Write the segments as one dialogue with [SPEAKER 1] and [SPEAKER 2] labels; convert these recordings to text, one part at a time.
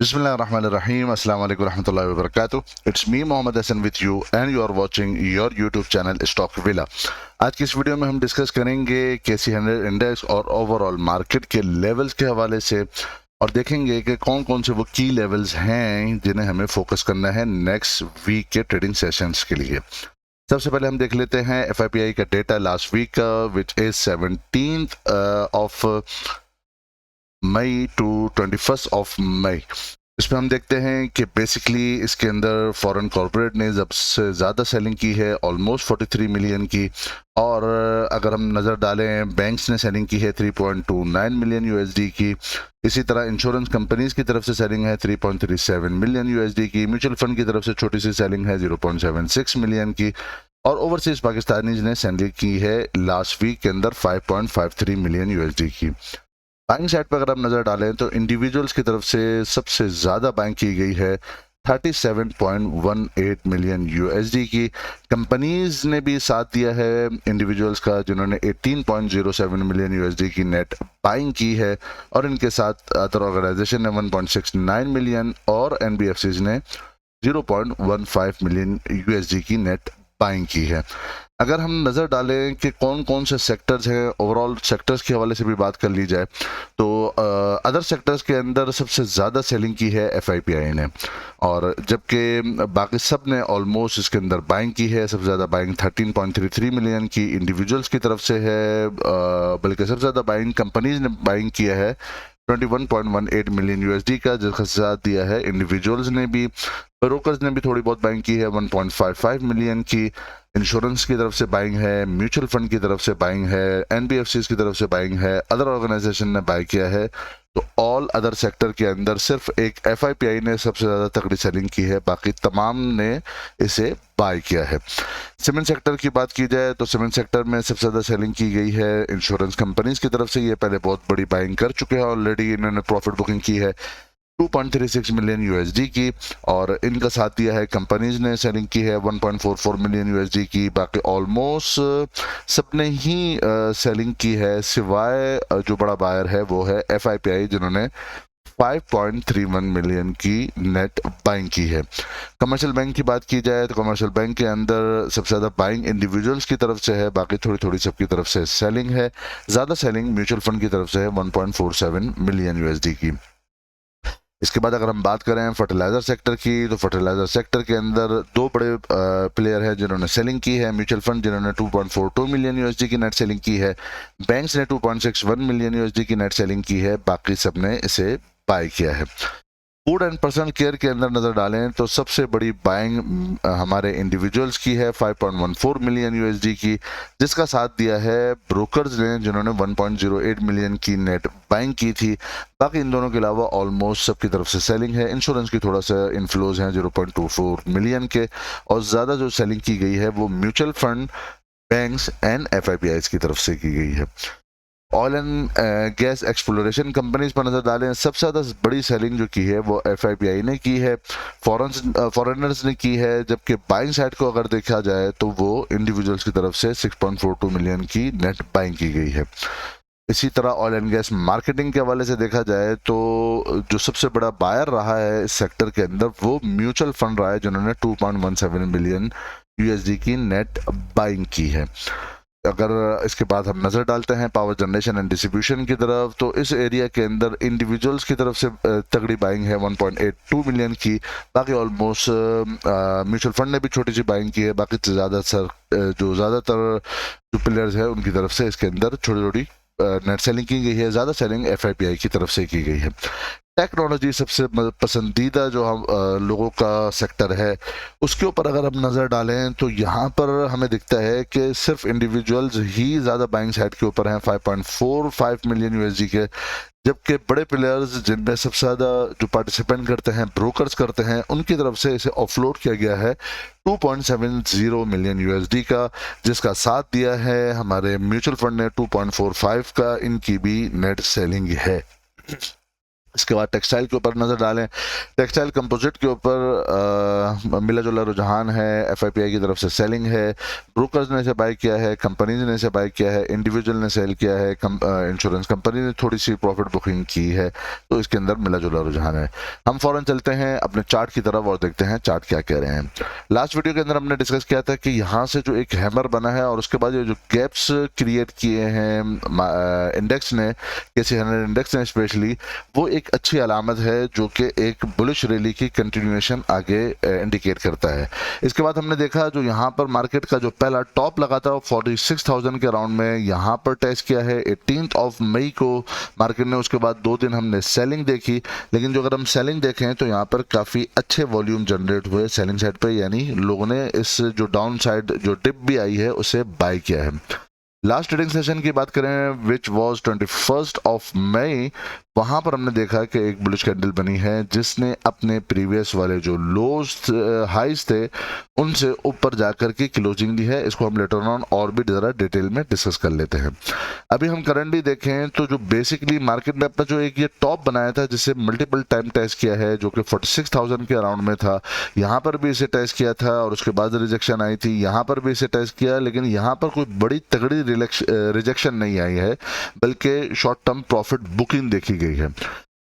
[SPEAKER 1] Bismillahirrahmanirrahim. Assalamu alaikum warahmatullahi wabarakatuh. It's me Mohammed Hassan with you and you are watching your YouTube channel Stock Villa. आज की इस video में हम discuss करेंगे केसी 100 index और overall market के levels के हवाले से और देखेंगे कि कौन कौन से वो की लेवल्स हैं जिन्हें हमें फोकस करना है नेक्स्ट वीक के ट्रेडिंग सेशंस के लिए। सबसे पहले हम देख लेते हैं एफआईपीआई का डेटा लास्ट वीक का which is 17th of May to 21st of May. इसमें हम देखते हैं कि बेसिकली इसके अंदर फॉरेन कॉर्पोरेट ने सबसे ज़्यादा सेलिंग की है ऑलमोस्ट 43 मिलियन की, और अगर हम नज़र डालें बैंक्स ने सेलिंग की है 3.29 मिलियन यूएसडी की। इसी तरह इंश्योरेंस कंपनीज की तरफ से सेलिंग है 3.37 मिलियन यूएसडी की। म्यूचुअल फंड की तरफ से छोटी सी सेलिंग है 0.76 मिलियन की, और ओवरसीज पाकिस्तानीज ने सेलिंग की है लास्ट वीक के अंदर 5.53 मिलियन यूएसडी की। बाइंग साइड पर अगर आप नजर डालें तो इंडिविजुअल्स की तरफ से सबसे ज्यादा बाइंग की गई है 37.18 मिलियन यूएसडी की। कंपनीज ने भी साथ दिया है इंडिविजुअल्स का, जिन्होंने 18.07 मिलियन यूएसडी की नेट बाइंग की है, और इनके साथ अदर ऑर्गेनाइजेशन ने 1.69 मिलियन और एनबीएफसीज ने 0.15 मिलियन यूएसडी की नेट बाइंग की है। अगर हम नज़र डालें कि कौन कौन से सेक्टर्स हैं, ओवरऑल सेक्टर्स के हवाले से भी बात कर ली जाए तो अदर सेक्टर्स के अंदर सबसे ज़्यादा सेलिंग की है एफआईपीआई ने, और जबकि बाकी सब ने ऑलमोस्ट इसके अंदर बाइंग की है। सबसे ज़्यादा बाइंग 13.33 मिलियन की इंडिविजुअल्स की तरफ से है, बल्कि सबसे ज़्यादा बाइंग कंपनीज ने बाइंग किया है 21.18 मिलियन यूएसडी का, जिसका साथ दिया है इंडिविजुअल्स ने भी। ब्रोकर्स ने भी थोड़ी बहुत बाइंग की है 1.55 मिलियन की। इंश्योरेंस की तरफ से बाइंग है, म्यूचुअल फंड की तरफ से बाइंग है, एनबीएफसीज की तरफ से बाइंग है, अदर ऑर्गेनाइजेशन ने बाई किया है। तो ऑल अदर सेक्टर के अंदर सिर्फ एक एफआईपीआई ने सबसे ज्यादा तगड़ी सेलिंग की है, बाकी तमाम ने इसे बाय किया है। सीमेंट सेक्टर की बात की जाए तो सीमेंट सेक्टर में सबसे ज्यादा सेलिंग की गई है इंश्योरेंस कंपनीज की तरफ से। ये पहले बहुत बड़ी बाइंग कर चुके हैं ऑलरेडी, इन्होंने प्रॉफिट बुकिंग की है 2.36 मिलियन यूएसडी की, और इनका साथ दिया है कंपनीज ने सेलिंग की है 1.44 मिलियन यूएसडी की। बाकी ऑलमोस्ट सबने ही सेलिंग की है, सिवाय जो बड़ा बायर है वो है एफआईपीआई, जिन्होंने 5.31 मिलियन की नेट बाइंग की है। कमर्शियल बैंक की बात की जाए तो कमर्शियल बैंक के अंदर सबसे ज़्यादा बाइंग इंडिविजुअल्स की तरफ से है, बाकी थोड़ी थोड़ी सबकी तरफ से सेलिंग है। ज़्यादा सेलिंग म्यूचुअल फंड की तरफ से है 1.47 मिलियन यूएसडी की। इसके बाद अगर हम बात करें फर्टिलाइजर सेक्टर की तो फर्टिलाइजर सेक्टर के अंदर दो बड़े प्लेयर हैं जिन्होंने सेलिंग की है। म्यूचुअल फंड जिन्होंने 2.42 मिलियन यूएसडी की नेट सेलिंग की है, बैंक्स ने 2.61 मिलियन यूएसडी की नेट सेलिंग की है, बाकी सबने इसे बाय किया है। फूड एंड पर्सनल केयर के अंदर नजर डालें तो सबसे बड़ी बाइंग हमारे इंडिविजुअल्स की है 5.14 मिलियन यूएसडी की, जिसका साथ दिया है ब्रोकर्स ने, जिन्होंने 1.08 मिलियन की नेट बाइंग की थी। बाकी इन दोनों के अलावा ऑलमोस्ट सबकी तरफ से सेलिंग है। इंश्योरेंस की थोड़ा सा इनफ्लोज हैं 0.24 मिलियन के, और ज़्यादा जो सेलिंग की गई है वो म्यूचुअल फंड, बैंक्स एंड एफआईपीआई की तरफ से की गई है। Oil and gas exploration companies पर नजर डालें, सबसे ज्यादा बड़ी सेलिंग जो की है वो एफआईपीआई ने की है, फॉरेनर्स ने की है, जबकि बाइंग साइड को अगर देखा जाए तो वो इंडिविजुअल्स की तरफ से 6.42 मिलियन की नेट बाइंग की गई है। इसी तरह ऑयल एंड गैस मार्केटिंग के हवाले से देखा जाए तो जो सबसे बड़ा बायर रहा है इस सेक्टर के अंदर वो म्यूचुअल फंड रहा है, जिन्होंने 2.17 मिलियन यूएसडी की नेट बाइंग की है। अगर इसके बाद हम नज़र डालते हैं पावर जनरेशन एंड डिस्ट्रीब्यूशन की तरफ तो इस एरिया के अंदर इंडिविजुअल्स की तरफ से तगड़ी बाइंग है 1.82 मिलियन की। बाकी ऑलमोस्ट म्यूचुअल फंड ने भी छोटी सी बाइंग की है। बाकी जो ज़्यादातर जो प्लेयर्स है उनकी तरफ से इसके अंदर छोटी छोटी नेट सेलिंग की गई है। ज़्यादा सेलिंग एफआईपीआई की तरफ से की गई है। टेक्नोलॉजी सबसे पसंदीदा जो हम लोगों का सेक्टर है, उसके ऊपर अगर हम नज़र डालें तो यहाँ पर हमें दिखता है कि सिर्फ इंडिविजुअल्स ही ज़्यादा बाइंग साइड के ऊपर हैं 5.45 मिलियन यूएसडी के, जबकि बड़े प्लेयर्स जिनमें सबसे ज़्यादा जो पार्टिसिपेंट करते हैं ब्रोकर्स करते हैं, उनकी तरफ से इसे ऑफलोड किया गया है 2.70 मिलियन यूएसडी का, जिसका साथ दिया है हमारे म्यूचुअल फंड ने 2.45 का। इनकी भी नेट सेलिंग है। इसके बाद टेक्सटाइल के ऊपर नज़र डालें। टेक्सटाइल कंपोजिट के ऊपर मिला जुला रुझान है, एफआईपीआई की तरफ से सेलिंग है, ब्रोकर्स ने इसे बाय किया है, कंपनीज ने इसे बाय किया है, इंडिविजुअल ने सेल किया है, इंश्योरेंस कंपनी ने थोड़ी सी प्रॉफिट बुकिंग की है, तो इसके अंदर मिला जुला रुझान है। हम फौरन चलते हैं अपने चार्ट की तरफ और देखते हैं चार्ट क्या कह रहे हैं। लास्ट वीडियो के अंदर हमने डिस्कस किया था कि यहाँ से जो एक हैमर बना है और उसके बाद ये जो गैप्स क्रिएट किए हैं इंडेक्स ने, KC 100 इंडेक्स ने स्पेशली, वो एक अच्छी अलामत है जो कि एक बुलिश रैली की कंटिन्यूएशन आगे इंडिकेट करता है। इसके बाद हमने देखा जो यहाँ पर मार्केट का जो पहला टॉप लगा था वो 46,000 के अराउंड में यहाँ पर टेस्ट किया है 18 मई को मार्केट ने। उसके बाद 2 दिन हमने सेलिंग देखी, लेकिन जो अगर हम सेलिंग देखें तो यहाँ पर काफ़ी अच्छे वॉल्यूम जनरेट हुए सेलिंग साइड पे, यानी लोगों ने इस जो डाउन साइड जो डिप भी आई है उसे बाय किया है। लास्ट ट्रेडिंग सेशन की बात करें विच वॉज 21 मई, वहां पर हमने देखा कि एक बुलिश कैंडल बनी है जिसने अपने प्रीवियस वाले जो लोज हाइज थे उनसे ऊपर जाकर के क्लोजिंग दी है। इसको हम लेटर ऑन और भी ज़रा डिटेल में डिस्कस कर लेते हैं। अभी हम करंटली देखें तो जो बेसिकली मार्केट ने अपना जो एक ये टॉप बनाया था जिसे मल्टीपल टाइम टेस्ट किया है जो कि 46,000 के अराउंड में था, यहाँ पर भी इसे टेस्ट किया था और उसके बाद रिजेक्शन आई थी, यहाँ पर भी इसे टेस्ट किया, लेकिन यहाँ पर कोई बड़ी तगड़ी रिजेक्शन नहीं आई है बल्कि शॉर्ट टर्म प्रॉफिट बुकिंग देखी गई है।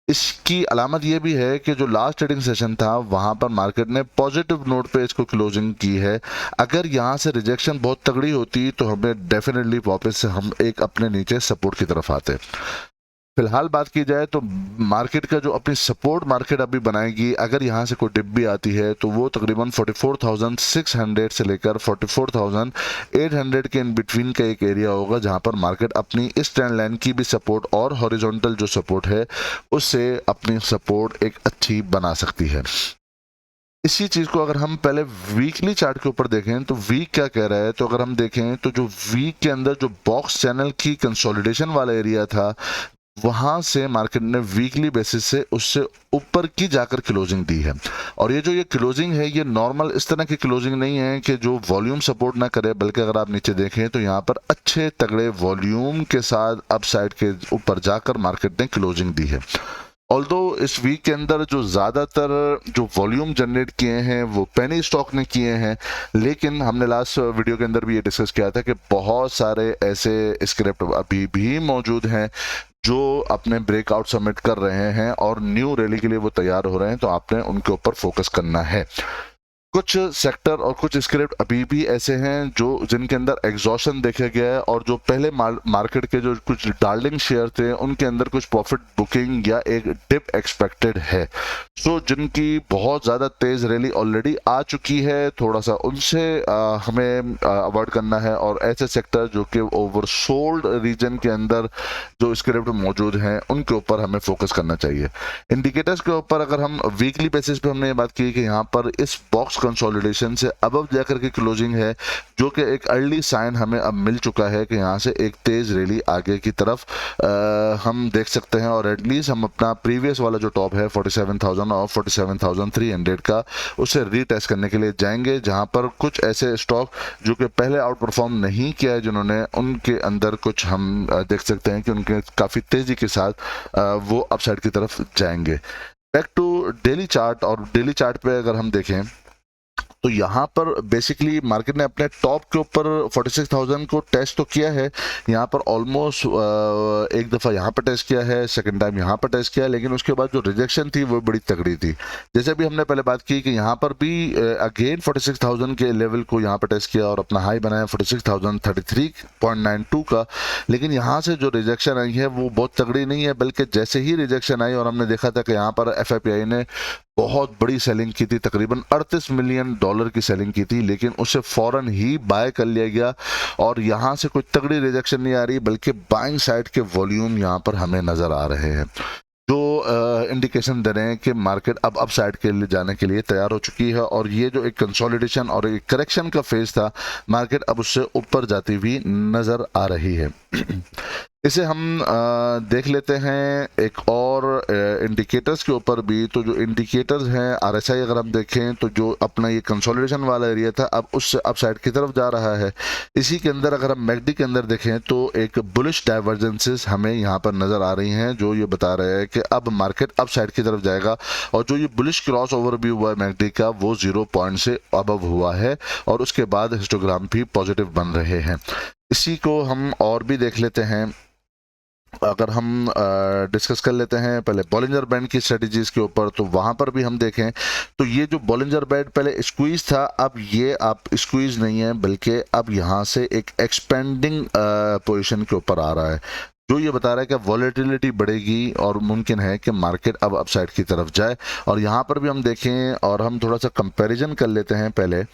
[SPEAKER 1] इसकी अलामत यह भी है कि जो लास्ट ट्रेडिंग सेशन था वहां पर मार्केट ने पॉजिटिव नोट पे इसको क्लोजिंग की है। अगर यहां से रिजेक्शन बहुत तगड़ी होती तो हमें डेफिनेटली वापस से हम एक अपने नीचे सपोर्ट की तरफ आते। फिलहाल बात की जाए तो मार्केट का जो अपनी सपोर्ट मार्केट अभी बनाएगी, अगर यहाँ से कोई डिप भी आती है तो वो तकरीबन 44,600 से लेकर 44,800 के इन बिटवीन का एक एरिया होगा जहाँ पर मार्केट अपनी इस ट्रेंड लाइन की भी सपोर्ट और हॉरिजॉन्टल जो सपोर्ट है उससे अपनी सपोर्ट एक अच्छी बना सकती है। इसी चीज को अगर हम पहले वीकली चार्ट के ऊपर देखें तो वीक क्या कह रहा है, तो अगर हम देखें तो जो वीक के अंदर जो बॉक्स चैनल की कंसोलिडेशन वाला एरिया था वहां से मार्केट ने वीकली बेसिस से उससे ऊपर की जाकर क्लोजिंग दी है। और ये जो ये क्लोजिंग है ये नॉर्मल इस तरह की क्लोजिंग नहीं है कि जो वॉल्यूम सपोर्ट ना करे, बल्कि अगर आप नीचे देखें तो यहाँ पर अच्छे तगड़े वॉल्यूम के साथ अप साइड के ऊपर जाकर मार्केट ने क्लोजिंग दी है। ऑल्दो इस वीक के अंदर जो ज़्यादातर जो वॉल्यूम जनरेट किए हैं वो पेनी स्टॉक ने किए हैं, लेकिन हमने लास्ट वीडियो के अंदर भी ये डिस्कस किया था कि बहुत सारे ऐसे स्क्रिप्ट अभी भी मौजूद हैं जो अपने ब्रेकआउट सबमिट कर रहे हैं और न्यू रैली के लिए वो तैयार हो रहे हैं, तो आपने उनके ऊपर फोकस करना है। कुछ सेक्टर और कुछ स्क्रिप्ट अभी भी ऐसे हैं जो जिनके अंदर एग्जॉशन देखा गया है और जो पहले मार्केट के जो कुछ डार्लिंग शेयर थे उनके अंदर कुछ प्रॉफिट बुकिंग या एक डिप एक्सपेक्टेड है। सो जिनकी बहुत ज़्यादा तेज़ रैली ऑलरेडी आ चुकी है, थोड़ा सा उनसे हमें अवॉइड करना है और ऐसे सेक्टर जो कि ओवरसोल्ड रीजन के अंदर जो स्क्रिप्ट मौजूद हैं उनके ऊपर हमें फोकस करना चाहिए। इंडिकेटर्स के ऊपर अगर हम वीकली बेसिस पे हमने ये बात की कि यहाँ पर इस बॉक्स कंसोलिडेशन से अबव जाकर के क्लोजिंग है, जो कि एक अर्ली साइन हमें अब मिल चुका है कि यहाँ से एक तेज रैली आगे की तरफ हम देख सकते हैं और एटलीस्ट हम अपना प्रीवियस वाला जो टॉप है 47,000 और 47,300 का उसे रीटेस्ट करने के लिए जाएंगे, जहां पर कुछ ऐसे स्टॉक जो कि पहले आउट परफॉर्म नहीं किया है जिन्होंने, उनके अंदर कुछ हम देख सकते हैं कि उनके काफ़ी तेज़ी के साथ वो अपसाइड की तरफ जाएंगे। बैक टू डेली चार्ट, और डेली चार्ट पे अगर हम देखें तो यहाँ पर बेसिकली मार्केट ने अपने टॉप के ऊपर 46,000 को टेस्ट तो किया है, यहाँ पर ऑलमोस्ट एक दफ़ा यहाँ पर टेस्ट किया है, सेकंड टाइम यहाँ पर टेस्ट किया है, लेकिन उसके बाद जो रिजेक्शन थी वो बड़ी तगड़ी थी। जैसे भी हमने पहले बात की कि यहाँ पर भी अगेन 46,000 के लेवल को यहाँ पर टेस्ट किया और अपना हाई बनाया 46,033.92 का, लेकिन यहाँ से जो रिजेक्शन आई है वो बहुत तगड़ी नहीं है, बल्कि जैसे ही रिजेक्शन आई और हमने देखा था कि यहाँ पर एफआईपीआई ने बहुत बड़ी सेलिंग की थी, तकरीबन $38 मिलियन की सेलिंग की थी, लेकिन उसे फौरन ही बाय कर लिया गया और यहाँ से कोई तगड़ी रिजेक्शन नहीं आ रही, बल्कि बाइंग साइड के वॉल्यूम यहाँ पर हमें नजर आ रहे हैं जो इंडिकेशन दे रहे हैं कि मार्केट अब अप साइड के लिए जाने के लिए तैयार हो चुकी है और ये जो एक कंसोलिडेशन और एक करेक्शन का फेज था, मार्केट अब उससे ऊपर जाती हुई नजर आ रही है। इसे हम देख लेते हैं एक और इंडिकेटर्स के ऊपर भी। तो जो इंडिकेटर्स हैं आरएसआई अगर हम देखें तो जो अपना ये कंसोलिडेशन वाला एरिया था अब उससे अप साइड की तरफ जा रहा है। इसी के अंदर अगर हम मैकडी के अंदर देखें तो एक बुलिश डाइवर्जेंसेस हमें यहाँ पर नज़र आ रही हैं, जो ये बता रहे हैं कि अब मार्केट अप साइड की तरफ जाएगा। और जो ये बुलिश क्रॉस ओवर भी हुआ है मैकडी का वो 0 पॉइंट से अबव हुआ है और उसके बाद हिस्टोग्राम भी पॉजिटिव बन रहे हैं। इसी को हम और भी देख लेते हैं। अगर हम डिस्कस कर लेते हैं पहले बॉलिंजर बैंड की स्ट्रेटजीज के ऊपर, तो वहां पर भी हम देखें तो ये जो बॉलिंजर बैंड पहले स्क्वीज था, अब ये आप स्क्वीज नहीं है बल्कि अब यहाँ से एक एक्सपेंडिंग पोजीशन के ऊपर आ रहा है, जो ये बता रहा है कि वॉलेटिलिटी बढ़ेगी और मुमकिन है कि मार्केट अब अपसाइड की तरफ जाए। और यहाँ पर भी हम देखें और हम थोड़ा सा कंपैरिजन कर लेते हैं। पहले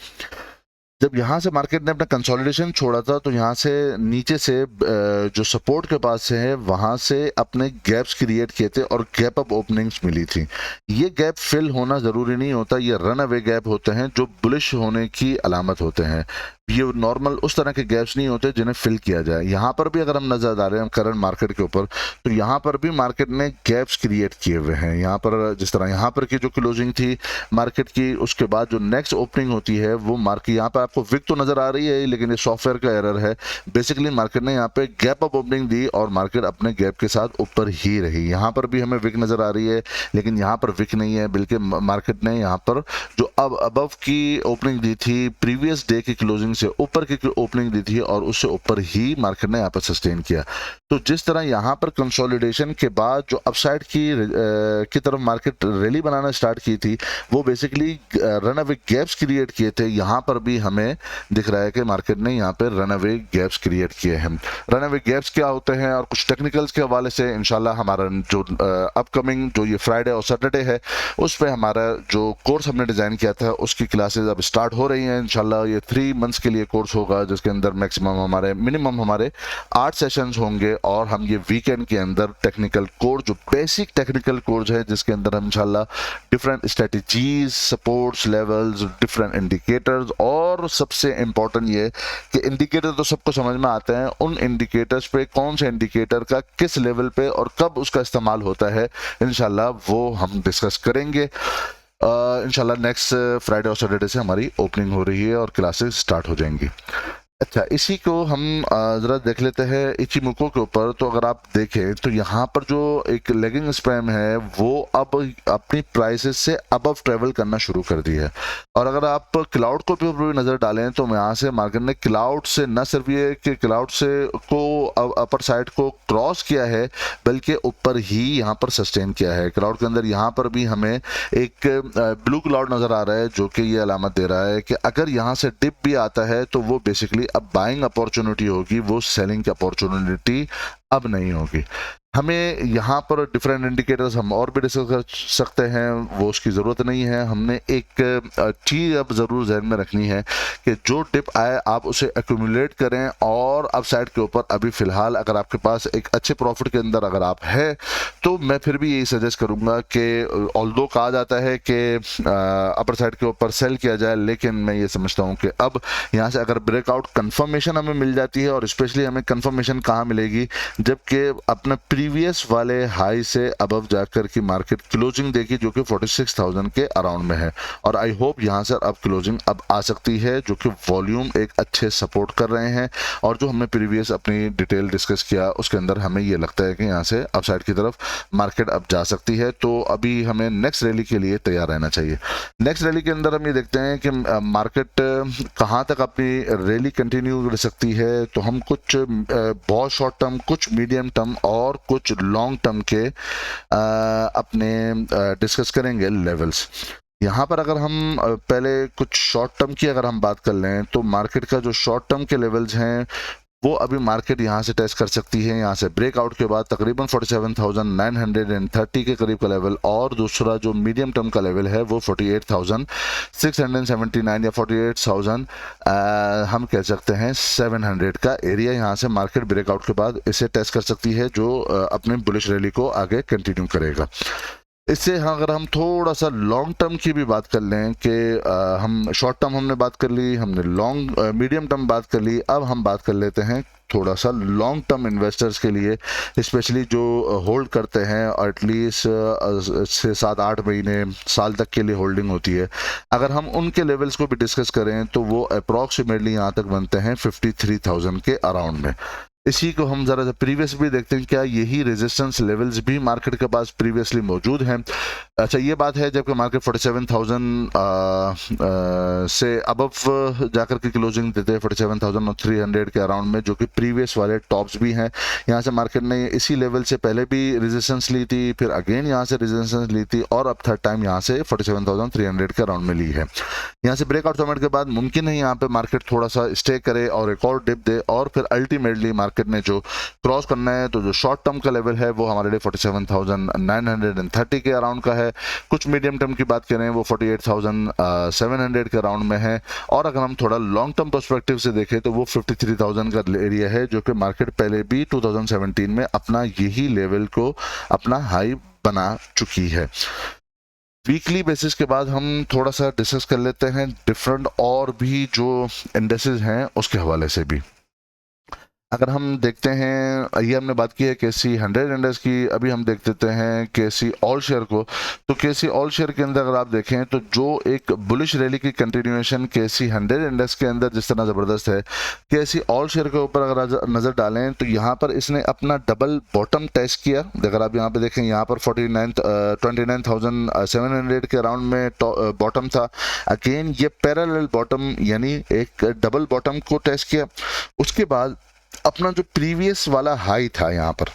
[SPEAKER 1] जब यहाँ से मार्केट ने अपना कंसोलिडेशन छोड़ा था तो यहाँ से नीचे से जो सपोर्ट के पास से है वहाँ से अपने गैप्स क्रिएट किए थे और गैप अप ओपनिंग्स मिली थी। ये गैप फिल होना ज़रूरी नहीं होता, ये रन अवे गैप होते हैं जो बुलिश होने की अलामत होते हैं। ये नॉर्मल उस तरह के गैप्स नहीं होते जिन्हें फिल किया जाए। यहाँ पर भी अगर हम नजर डाल रहे हैं करंट मार्केट के ऊपर तो यहाँ पर भी मार्केट ने गैप्स क्रिएट किए हुए हैं। यहाँ पर जिस तरह यहाँ पर की जो क्लोजिंग थी मार्केट की, उसके बाद जो नेक्स्ट ओपनिंग होती है वो मार्केट, यहाँ पर आपको विक तो नजर आ रही है लेकिन ये सॉफ्टवेयर का एरर है। बेसिकली मार्केट ने यहाँ पे गैप अप ओपनिंग दी और मार्केट अपने गैप के साथ ऊपर ही रही। यहाँ पर भी हमें विक नजर आ रही है लेकिन यहाँ पर विक नहीं है, बल्कि मार्केट ने यहाँ पर जो अब अबव की ओपनिंग दी थी प्रीवियस डे की क्लोजिंग से ऊपर की ओपनिंग दी थी और उससे ऊपर ही मार्केट ने यहाँ पर सस्टेन किया। तो जिस तरह यहाँ पर कंसोलिडेशन के बाद जो अपसाइड की तरफ मार्केट रैली बनाना स्टार्ट की थी वो basically run away gaps create किए थे। यहाँ पर भी हमें दिख रहा है कि मार्केट ने यहाँ पे रन अवे गैप्स क्रिएट किए हैं। रन अवे गैप्स क्या होते हैं और कुछ टेक्निकल्स के हवाले से इंशाल्लाह हमारा जो अपकमिंग जो ये फ्राइडे और सैटरडे है उस पर हमारा जो कोर्स हमने डिज़ाइन किया था उसकी क्लासेस अब स्टार्ट हो रही हैं। इंशाल्लाह ये 3 मंथ्स के लिए कोर्स होगा जिसके अंदर मिनिमम हमारे 8 सेशंस होंगे और हम ये वीकेंड के अंदर टेक्निकल कोर्स जो बेसिक टेक्निकल कोर्स है जिसके अंदर हम इंशाल्लाह different strategies, supports levels, different indicators और सबसे इंपॉर्टेंट ये कि इंडिकेटर तो सबको समझ में आते हैं, उन इंडिकेटर्स पे कौन से इंडिकेटर का किस लेवल पे और कब उसका इस्तेमाल होता है इंशाल्लाह वो हम डिस्कस करेंगे। इंशाल्लाह नेक्स्ट फ्राइडे और सैटरडे से हमारी ओपनिंग हो रही है और क्लासेस स्टार्ट हो जाएंगी। अच्छा, इसी को हम ज़रा देख लेते हैं इचिमुको के ऊपर। तो अगर आप देखें तो यहाँ पर जो एक लेगिंग स्पैम है वो अब अपनी प्राइसेस से अबव ट्रेवल करना शुरू कर दी है। और अगर आप क्लाउड को भी नज़र डालें तो यहाँ से मार्केट ने क्लाउड से न सिर्फ ये कि क्लाउड से को अपर साइड को क्रॉस किया है बल्कि ऊपर ही यहाँ पर सस्टेन किया है। क्लाउड के अंदर यहाँ पर भी हमें एक ब्लू क्लाउड नज़र आ रहा है जो कि ये अलामत दे रहा है कि अगर यहाँ से डिप भी आता है तो वो बेसिकली अब बाइंग अपॉर्चुनिटी होगी, वो सेलिंग की अपॉर्चुनिटी अब नहीं होगी। हमें यहाँ पर डिफरेंट इंडिकेटर्स हम और भी डिस्कस कर सकते हैं, वो उसकी ज़रूरत नहीं है। हमने एक चीज़ अब ज़रूर जहन में रखनी है कि जो डिप आए आप उसे एक्यूमुलेट करें और अब साइड के ऊपर अभी फ़िलहाल अगर आपके पास एक अच्छे प्रॉफिट के अंदर अगर आप है तो मैं फिर भी यही सजेस्ट करूँगा कि ऑल्दो कहा जाता है कि अपर साइड के ऊपर सेल किया जाए, लेकिन मैं ये समझता हूँ कि अब यहाँ से अगर ब्रेकआउट कन्फर्मेशन हमें मिल जाती है, और स्पेशली हमें कन्फर्मेशन कहाँ मिलेगी जबकि अपने प्रीवियस वाले हाई से अबव जाकर की मार्केट क्लोजिंग देगी जो कि 46,000 के अराउंड में है। और आई होप यहाँ से अब क्लोजिंग अब आ सकती है जो कि वॉल्यूम एक अच्छे सपोर्ट कर रहे हैं। और जो हमने प्रीवियस अपनी डिटेल डिस्कस किया उसके अंदर हमें ये लगता है कि यहाँ से अपसाइड की तरफ मार्केट अब जा सकती है। तो अभी हमें नेक्स्ट रैली के लिए तैयार रहना चाहिए। नेक्स्ट रैली के अंदर हम ये देखते हैं कि मार्केट कहाँ तक अपनी रैली कंटिन्यू कर सकती है। तो हम कुछ बहुत शॉर्ट टर्म, कुछ मीडियम टर्म और कुछ लॉन्ग टर्म के अपने डिस्कस करेंगे लेवल्स। यहाँ पर अगर हम पहले कुछ शॉर्ट टर्म की अगर हम बात कर लें तो मार्केट का जो शॉर्ट टर्म के लेवल्स हैं वो अभी मार्केट यहाँ से टेस्ट कर सकती है। यहाँ से ब्रेकआउट के बाद तकरीबन 47,930 के करीब का लेवल, और दूसरा जो मीडियम टर्म का लेवल है वो 48,679 या 48,000 हम कह सकते हैं 700 का एरिया यहाँ से मार्केट ब्रेकआउट के बाद इसे टेस्ट कर सकती है, जो अपने बुलिश रैली को आगे कंटिन्यू करेगा। इससे हाँ अगर हम थोड़ा सा लॉन्ग टर्म की भी बात कर लें कि हम शॉर्ट टर्म हमने बात कर ली, हमने लॉन्ग मीडियम टर्म बात कर ली, अब हम बात कर लेते हैं थोड़ा सा लॉन्ग टर्म इन्वेस्टर्स के लिए, स्पेशली जो होल्ड करते हैं एटलीस्ट 6-7-8 महीने साल तक के लिए होल्डिंग होती है, अगर हम उनके लेवल्स को भी डिस्कस करें तो वो अप्रॉक्सीमेटली यहाँ तक बनते हैं 53,000 के अराउंड में। इसी को हम जरा प्रीवियस भी देखते हैं, क्या यही रेजिस्टेंस लेवल्स भी मार्केट के पास प्रीवियसली मौजूद हैं। अच्छा, ये बात है जबकि मार्केट 47,000 से अबव जाकर के क्लोजिंग देते हैं 47,300 के अराउंड में, जो कि प्रीवियस वाले टॉप्स भी हैं। यहाँ से मार्केट ने इसी लेवल से पहले भी रेजिस्टेंस ली थी, फिर अगेन यहाँ से रेजिस्टेंस ली थी और अब थर्ड टाइम यहाँ से 47,300 के अराउंड में ली है। यहाँ से ब्रेकआउट फॉर्मेट के बाद मुमकिन है यहाँ पे मार्केट थोड़ा सा स्टे करे और एक और डिप दे और फिर अल्टीमेटली मार्केट ने जो क्रॉस करना है, तो जो शॉर्ट टर्म का लेवल है वो हमारे लिए 47,930 के अराउंड का है। कुछ मीडियम टर्म की बात करें वो 48,700 के अराउंड में है, और अगर हम थोड़ा लॉन्ग टर्म पर्सपेक्टिव से देखें तो वो 53,000 का एरिया है, जो कि मार्केट पहले भी 2017 में अपना यही लेवल को अपना हाई बना चुकी है। वीकली बेसिस के बाद हम थोड़ा सा डिस्कस कर लेते हैं डिफरेंट और भी जो इंडेक्सेस हैं उसके हवाले से भी। अगर हम देखते हैं, ये हमने बात की है KC 100 इंडेक्स की, अभी हम देख लेते हैं KC ऑल शेयर को। तो KC ऑल शेयर के अंदर अगर आप देखें तो जो एक बुलिश रैली की कंटिन्यूएशन KC 100 इंडेक्स के अंदर जिस तरह ज़बरदस्त है, KC ऑल शेयर के ऊपर अगर नज़र डालें तो यहाँ पर इसने अपना डबल बॉटम टेस्ट किया। अगर आप यहाँ पे देखें, यहाँ पर 29,700 के अराउंड में बॉटम था। अगेन ये पैरेलल बॉटम यानी एक डबल बॉटम को टेस्ट किया, उसके बाद अपना जो प्रीवियस वाला हाई था यहाँ पर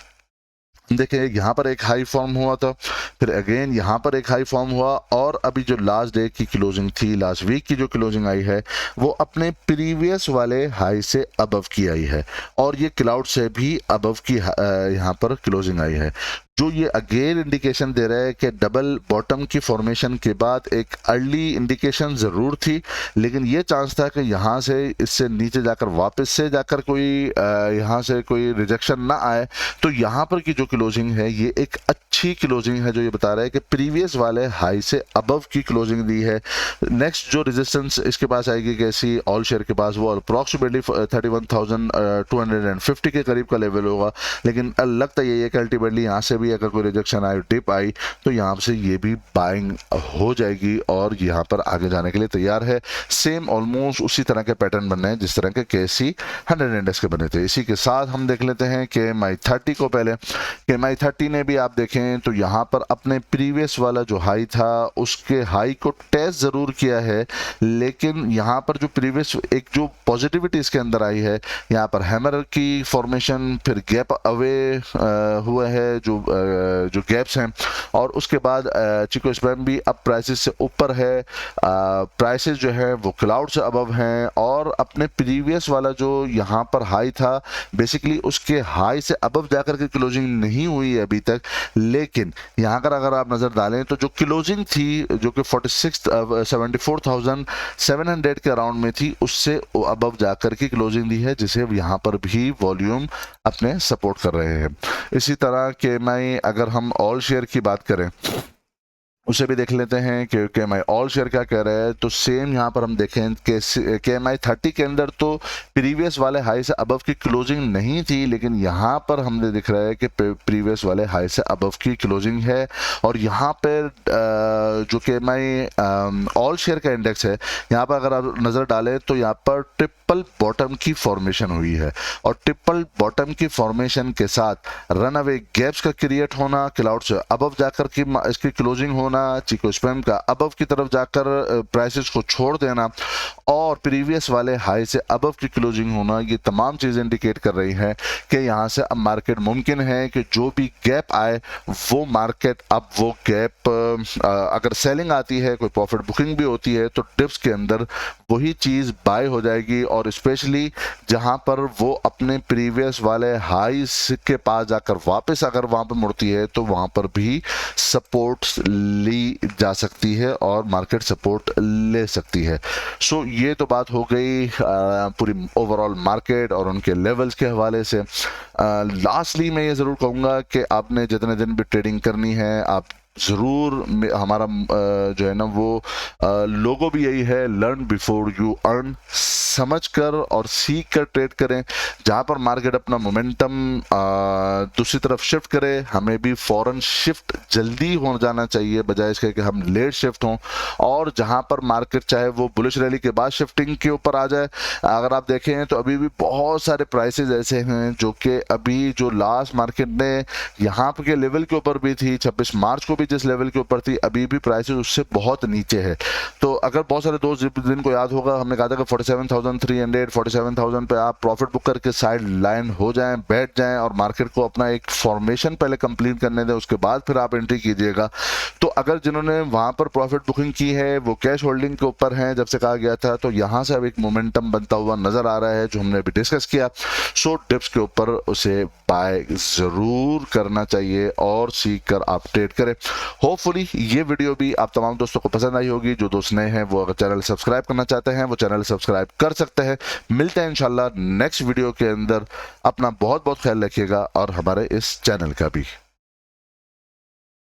[SPEAKER 1] देखिए, यहाँ पर एक हाई फॉर्म हुआ था, फिर अगेन यहाँ पर एक हाई फॉर्म हुआ, और अभी जो लास्ट डे की क्लोजिंग थी, लास्ट वीक की जो क्लोजिंग आई है वो अपने प्रीवियस वाले हाई से अबव की आई है, और ये क्लाउड से भी अबव की यहाँ पर क्लोजिंग आई है, जो ये अगेन इंडिकेशन दे रहा है कि डबल बॉटम की फॉर्मेशन के बाद एक अर्ली इंडिकेशन ज़रूर थी, लेकिन ये चांस था कि यहाँ से इससे नीचे जाकर वापस से जाकर कोई यहाँ से कोई रिजेक्शन ना आए। तो यहाँ पर की जो क्लोजिंग है ये एक अच्छी क्लोजिंग है, जो ये बता रहा है कि प्रीवियस वाले हाई से अबव की क्लोजिंग दी है। नेक्स्ट जो रेजिस्टेंस इसके पास आएगी KC ऑल शेयर के पास, वो अप्रॉक्सीमेटली 31,250 के करीब का लेवल होगा, लेकिन लगता यही है कि अल्टीमेटली यहाँ से भी अगर कोई रिजेक्शन आई, डिप आई, तो यहाँ से ये भी बाइंग हो जाएगी और यहाँ पर आगे जाने के लिए तैयार है। सेम ऑलमोस्ट उसी तरह के पैटर्न बनने हैं जिस तरह के KC 100 इंडेक्स के बने थे। इसी के साथ हम देख लेते हैं KMI 30 को। पहले KMI 30 ने भी आप देखें तो यहाँ पर अपने प्रीवियस वाला जो हाई था उसके हाई को टेस्ट जरूर किया है, लेकिन यहाँ पर जो प्रीवियस एक जो पॉजिटिविटी इसके अंदर आई है, यहाँ पर हैमर की फॉर्मेशन, फिर गैप अवे हुआ है जो गैप्स हैं, और उसके बाद चिको स्पैम भी अब प्राइसेस से ऊपर है, प्राइसेस जो है वो क्लाउड से अबव हैं, और अपने प्रीवियस वाला जो यहाँ पर हाई था बेसिकली उसके हाई से अबव जाकर के क्लोजिंग नहीं हुई है अभी तक, लेकिन यहाँ पर अगर आप नज़र डालें तो जो क्लोजिंग थी जो कि 74,700 के अराउंड में थी, उससे अबव जाकर की क्लोजिंग दी है, जिसे यहाँ पर भी वॉल्यूम अपने सपोर्ट कर रहे हैं। इसी तरह KMI अगर हम ऑल शेयर की बात करें उसे भी देख लेते हैं कि KMI ऑल शेयर क्या कह रहा है। तो सेम यहाँ पर हम देखें कि KMI 30 के अंदर तो प्रीवियस वाले हाई से अबव की क्लोजिंग नहीं थी, लेकिन यहाँ पर हमने दिख रहा है कि प्रीवियस वाले हाई से अबव की क्लोजिंग है, और यहाँ पर जो KMI ऑल शेयर का इंडेक्स है, यहाँ पर अगर आप नज़र डालें तो यहाँ पर ट्रिपल बॉटम की फॉर्मेशन हुई है, और ट्रिपल बॉटम की फॉर्मेशन के साथ रन अवे गैप्स का क्रिएट होना, क्लाउड से अबव जाकर की इसकी क्लोजिंग होना, चिको स्पैम का अबव की तरफ जाकर प्राइसेस को छोड़ देना, और प्रीवियस वाले हाई से अबव की क्लोजिंग होना, ये तमाम चीज़ें इंडिकेट कर रही हैं कि यहाँ से अब मार्केट मुमकिन है कि जो भी गैप आए वो मार्केट अब वो गैप अगर सेलिंग आती है, कोई प्रॉफिट बुकिंग भी होती है, तो डिप्स के अंदर वही चीज़ बाय हो जाएगी, और स्पेशली जहाँ पर वो अपने प्रीवियस वाले हाईस के पास जाकर वापस अगर वहाँ पर मुड़ती है तो वहाँ पर भी सपोर्ट ली जा सकती है और मार्केट सपोर्ट ले सकती है। सो ये तो बात हो गई पूरी ओवरऑल मार्केट और उनके लेवल्स के हवाले से। लास्टली मैं ये ज़रूर कहूँगा कि आपने जितने दिन भी ट्रेडिंग करनी है, आप ज़रूर, हमारा जो है ना वो लोगो भी यही है, लर्न बिफोर यू अर्न। समझकर और सीख कर ट्रेड करें। जहां पर मार्केट अपना मोमेंटम दूसरी तरफ शिफ्ट करे, हमें भी फौरन शिफ्ट जल्दी हो जाना चाहिए बजाय इसके कि हम लेट शिफ्ट हों। और जहां पर मार्केट चाहे वो बुलिश रैली के बाद शिफ्टिंग के ऊपर आ जाए, अगर आप देखें तो अभी भी बहुत सारे प्राइसेस ऐसे हैं जो कि अभी जो लास्ट मार्केट ने यहाँ के लेवल के ऊपर भी थी, 26 मार्च को भी जिस लेवल के ऊपर थी, अभी भी प्राइसेस उससे बहुत नीचे है। तो अगर बहुत सारे दोस्त दिन को याद होगा, हमने कहा था कि 47,300 47,000 पे आप प्रॉफिट बुक करके साइड लाइन हो जाएं, बैठ जाएं और मार्केट को अपना एक फॉर्मेशन पहले कंप्लीट करने दें, उसके बाद फिर आप एंट्री कीजिएगा। तो अगर जिन्होंने वहां पर प्रॉफिट बुकिंग की है वो कैश होल्डिंग के ऊपर हैं जब से कहा गया था, तो यहां से अब एक मोमेंटम बनता हुआ नजर आ रहा है जो हमने अभी डिस्कस किया। सो डिप्स के ऊपर उसे बाय जरूर करना चाहिए और सीख कर आप ट्रेड करें। होपफुली ये वीडियो भी आप तमाम दोस्तों को पसंद आई होगी। जो दोस्त नए हैं वो अगर चैनल सब्सक्राइब करना चाहते हैं वो चैनल सब्सक्राइब कर सकते हैं। मिलते हैं इंशाल्लाह नेक्स्ट वीडियो के अंदर। अपना बहुत बहुत ख्याल रखिएगा और हमारे इस चैनल का भी।